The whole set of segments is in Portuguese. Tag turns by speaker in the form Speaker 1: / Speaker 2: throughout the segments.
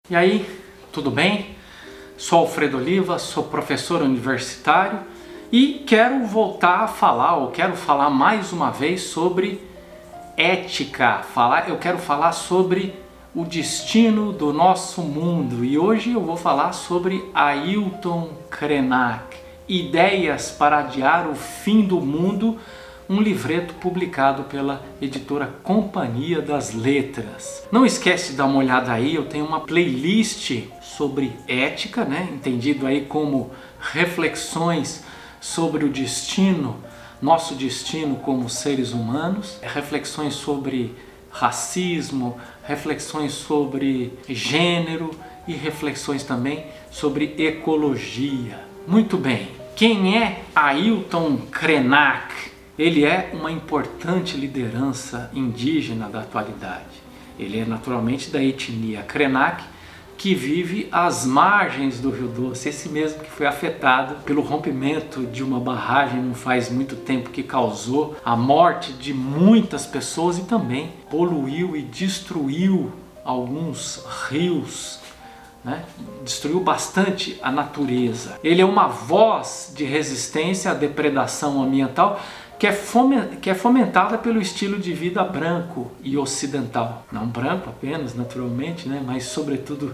Speaker 1: E aí, tudo bem? Sou Alfredo Oliva, sou professor universitário e quero voltar a falar, ou quero falar mais uma vez sobre ética. Eu quero falar sobre o destino do nosso mundo e hoje eu vou falar sobre Ailton Krenak, Ideias para Adiar o Fim do Mundo, um livreto publicado pela editora Companhia das Letras. Não esquece de dar uma olhada aí, eu tenho uma playlist sobre ética, entendido aí como reflexões sobre o destino, nosso destino como seres humanos, reflexões sobre racismo, reflexões sobre gênero e reflexões também sobre ecologia. Muito bem, quem é Ailton Krenak? Ele é uma importante liderança indígena da atualidade. Ele é naturalmente da etnia Krenak, que vive às margens do Rio Doce, esse mesmo que foi afetado pelo rompimento de uma barragem não faz muito tempo, que causou a morte de muitas pessoas e também poluiu e destruiu alguns rios, destruiu bastante a natureza. Ele é uma voz de resistência à depredação ambiental que é fomentada pelo estilo de vida branco e ocidental. Não branco apenas, naturalmente, mas sobretudo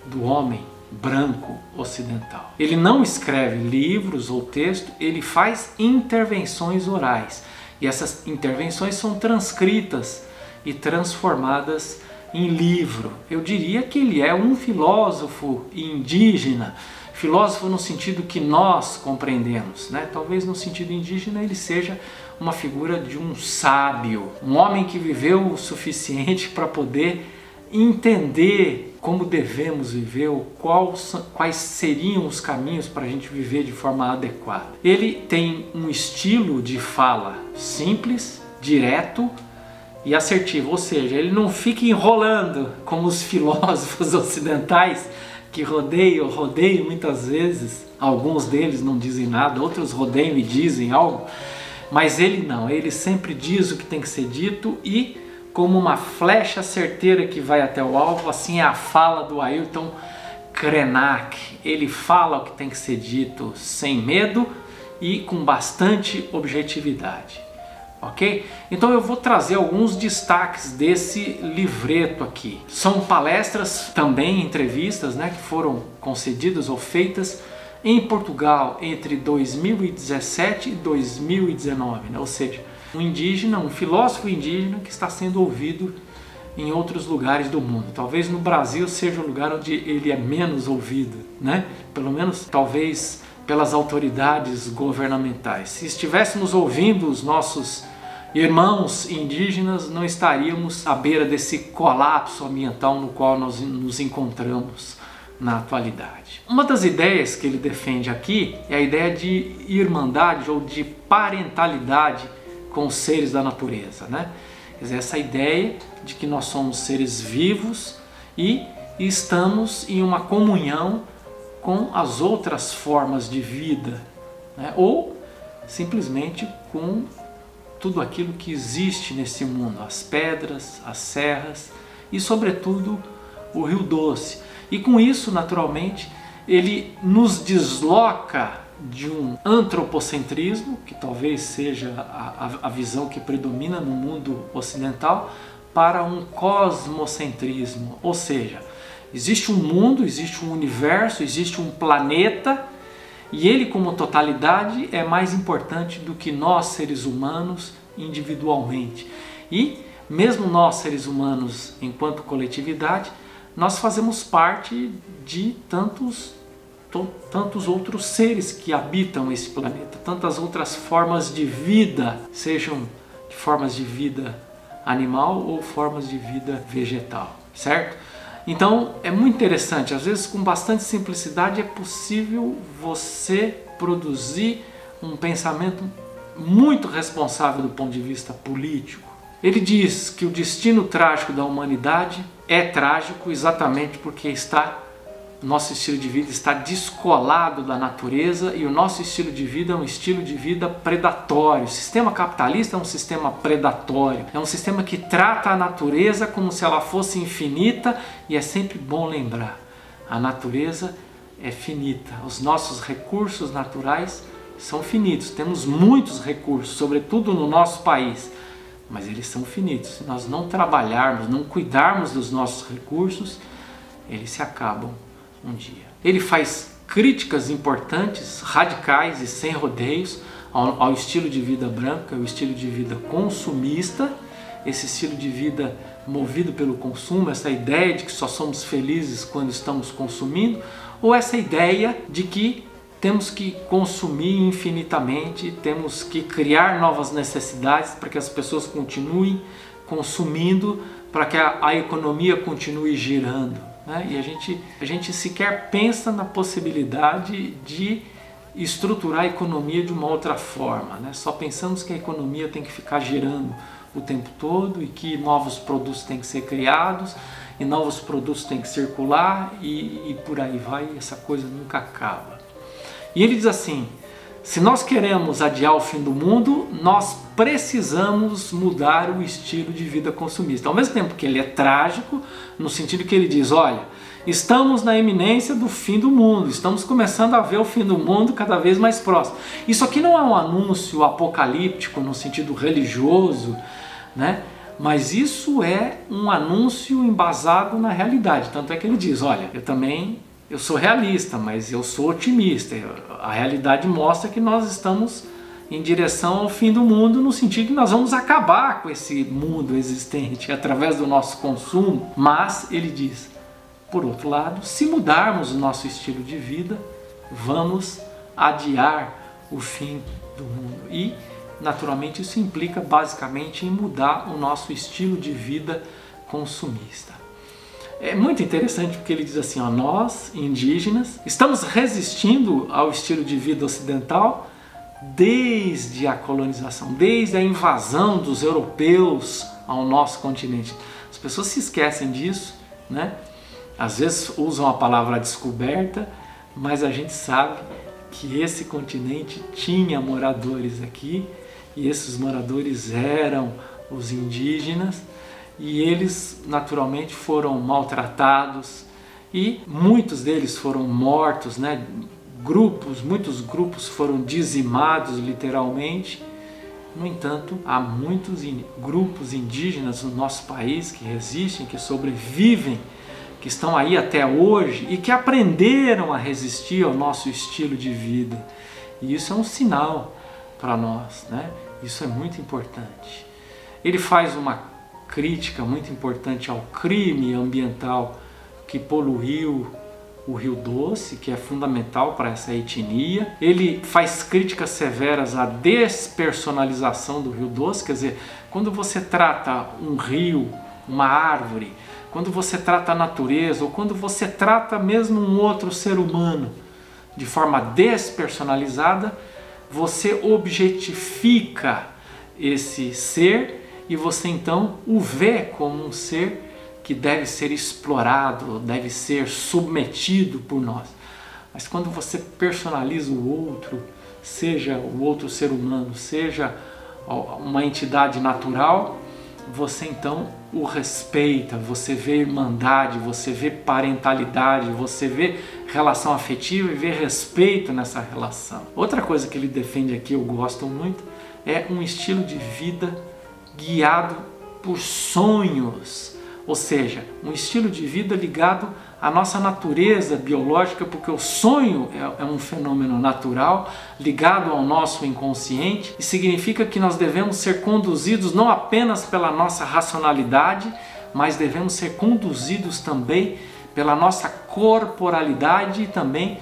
Speaker 1: do homem branco ocidental. Ele não escreve livros ou texto, ele faz intervenções orais. E essas intervenções são transcritas e transformadas em livro. Eu diria que ele é um filósofo indígena, filósofo no sentido que nós compreendemos, Talvez no sentido indígena ele seja uma figura de um sábio, um homem que viveu o suficiente para poder entender como devemos viver, quais seriam os caminhos para a gente viver de forma adequada. Ele tem um estilo de fala simples, direto e assertivo, ou seja, ele não fica enrolando como os filósofos ocidentais que rodeiam muitas vezes. Alguns deles não dizem nada, outros rodeiam e dizem algo, mas ele não, ele sempre diz o que tem que ser dito e como uma flecha certeira que vai até o alvo, assim é a fala do Ailton Krenak. Ele fala o que tem que ser dito sem medo e com bastante objetividade. Ok? Então eu vou trazer alguns destaques desse livreto aqui. São palestras, também entrevistas, que foram concedidas ou feitas em Portugal entre 2017 e 2019, ou seja, um indígena, um filósofo indígena que está sendo ouvido em outros lugares do mundo. Talvez no Brasil seja o lugar onde ele é menos ouvido, Pelo menos talvez pelas autoridades governamentais. Se estivéssemos ouvindo os nossos irmãos indígenas, não estaríamos à beira desse colapso ambiental no qual nós nos encontramos na atualidade. Uma das ideias que ele defende aqui é a ideia de irmandade ou de parentalidade com os seres da natureza, Quer dizer, essa ideia de que nós somos seres vivos e estamos em uma comunhão com as outras formas de vida, ou simplesmente com tudo aquilo que existe nesse mundo, as pedras, as serras e sobretudo o Rio Doce. E com isso, naturalmente, ele nos desloca de um antropocentrismo, que talvez seja a visão que predomina no mundo ocidental, para um cosmocentrismo, ou seja, existe um mundo, existe um universo, existe um planeta e ele como totalidade é mais importante do que nós seres humanos individualmente. E mesmo nós seres humanos enquanto coletividade, nós fazemos parte de tantos outros seres que habitam esse planeta, tantas outras formas de vida, sejam de formas de vida animal ou formas de vida vegetal, certo? Então é muito interessante, às vezes com bastante simplicidade é possível você produzir um pensamento muito responsável do ponto de vista político. Ele diz que o destino trágico da humanidade é trágico exatamente porque está O nosso estilo de vida está descolado da natureza e o nosso estilo de vida é um estilo de vida predatório. O sistema capitalista é um sistema predatório, é um sistema que trata a natureza como se ela fosse infinita, e é sempre bom lembrar, a natureza é finita, os nossos recursos naturais são finitos, temos muitos recursos, sobretudo no nosso país, mas eles são finitos. Se nós não trabalharmos, não cuidarmos dos nossos recursos, eles se acabam um dia. Ele faz críticas importantes, radicais e sem rodeios ao estilo de vida branco, ao estilo de vida consumista, esse estilo de vida movido pelo consumo, essa ideia de que só somos felizes quando estamos consumindo, ou essa ideia de que temos que consumir infinitamente, temos que criar novas necessidades para que as pessoas continuem consumindo, para que a economia continue girando, né? E a gente sequer pensa na possibilidade de estruturar a economia de uma outra forma, né? Só pensamos que a economia tem que ficar girando o tempo todo e que novos produtos têm que ser criados e novos produtos têm que circular e por aí vai, essa coisa nunca acaba. E ele diz assim: se nós queremos adiar o fim do mundo, nós precisamos mudar o estilo de vida consumista. Ao mesmo tempo que ele é trágico, no sentido que ele diz, olha, estamos na iminência do fim do mundo, estamos começando a ver o fim do mundo cada vez mais próximo. Isso aqui não é um anúncio apocalíptico no sentido religioso, né? Mas isso é um anúncio embasado na realidade. Tanto é que ele diz, olha, eu sou realista, mas eu sou otimista. A realidade mostra que nós estamos em direção ao fim do mundo, no sentido que nós vamos acabar com esse mundo existente através do nosso consumo. Mas ele diz, por outro lado, se mudarmos o nosso estilo de vida, vamos adiar o fim do mundo. E, naturalmente, isso implica basicamente em mudar o nosso estilo de vida consumista. É muito interessante porque ele diz assim, ó, nós, indígenas, estamos resistindo ao estilo de vida ocidental desde a colonização, desde a invasão dos europeus ao nosso continente. As pessoas se esquecem disso, né? Às vezes usam a palavra descoberta, mas a gente sabe que esse continente tinha moradores aqui, e esses moradores eram os indígenas, e eles naturalmente foram maltratados e muitos deles foram mortos, né? Muitos grupos foram dizimados literalmente. No entanto, há muitos grupos indígenas no nosso país que resistem, que sobrevivem, que estão aí até hoje e que aprenderam a resistir ao nosso estilo de vida. E isso é um sinal para nós, né? Isso é muito importante. Ele faz uma crítica muito importante ao crime ambiental que poluiu o Rio Doce, que é fundamental para essa etnia. Ele faz críticas severas à despersonalização do Rio Doce, quer dizer, quando você trata um rio, uma árvore, quando você trata a natureza, ou quando você trata mesmo um outro ser humano de forma despersonalizada, você objetifica esse ser e você então o vê como um ser que deve ser explorado, deve ser submetido por nós. Mas quando você personaliza o outro, seja o outro ser humano, seja uma entidade natural, você então o respeita, você vê irmandade, você vê parentalidade, você vê relação afetiva e vê respeito nessa relação. Outra coisa que ele defende aqui, eu gosto muito, é um estilo de vida guiado por sonhos. Ou seja, um estilo de vida ligado à nossa natureza biológica, porque o sonho é um fenômeno natural ligado ao nosso inconsciente e significa que nós devemos ser conduzidos não apenas pela nossa racionalidade, mas devemos ser conduzidos também pela nossa corporalidade e também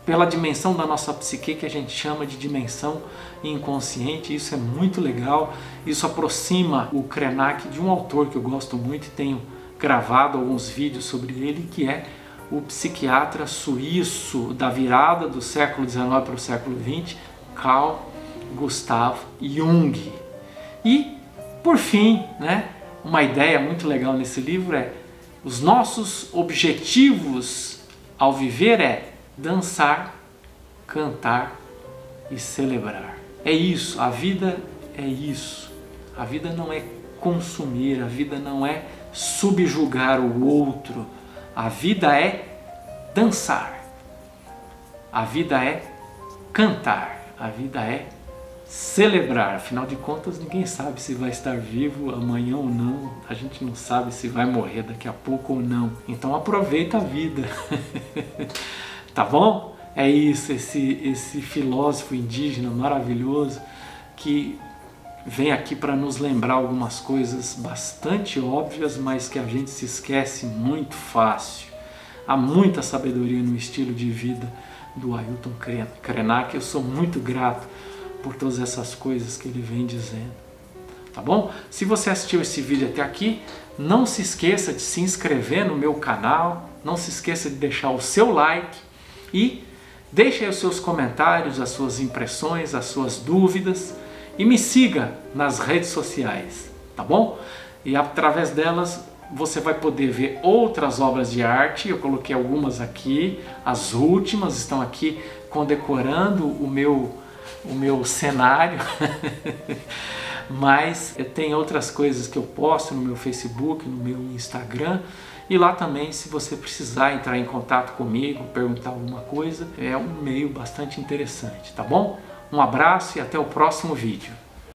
Speaker 1: pela dimensão da nossa psique que a gente chama de dimensão inconsciente. Isso é muito legal, isso aproxima o Krenak de um autor que eu gosto muito e tenho gravado alguns vídeos sobre ele, que é o psiquiatra suíço da virada do século XIX para o século XX, Carl Gustav Jung. E, por fim, né, uma ideia muito legal nesse livro é os nossos objetivos ao viver é dançar, cantar e celebrar. É isso, a vida é isso. A vida não é consumir, a vida não é subjugar o outro. A vida é dançar. A vida é cantar. A vida é celebrar. Afinal de contas, ninguém sabe se vai estar vivo amanhã ou não. A gente não sabe se vai morrer daqui a pouco ou não. Então aproveita a vida. Tá bom? É isso, esse filósofo indígena maravilhoso que vem aqui para nos lembrar algumas coisas bastante óbvias, mas que a gente se esquece muito fácil. Há muita sabedoria no estilo de vida do Ailton Krenak. Eu sou muito grato por todas essas coisas que ele vem dizendo. Tá bom? Se você assistiu esse vídeo até aqui, não se esqueça de se inscrever no meu canal, não se esqueça de deixar o seu like e deixe aí os seus comentários, as suas impressões, as suas dúvidas e me siga nas redes sociais, tá bom? E através delas você vai poder ver outras obras de arte. Eu coloquei algumas aqui, as últimas estão aqui condecorando o meu cenário, mas tem outras coisas que eu posto no meu Facebook, no meu Instagram, e lá também, se você precisar entrar em contato comigo, perguntar alguma coisa, é um meio bastante interessante, tá bom? Um abraço e até o próximo vídeo.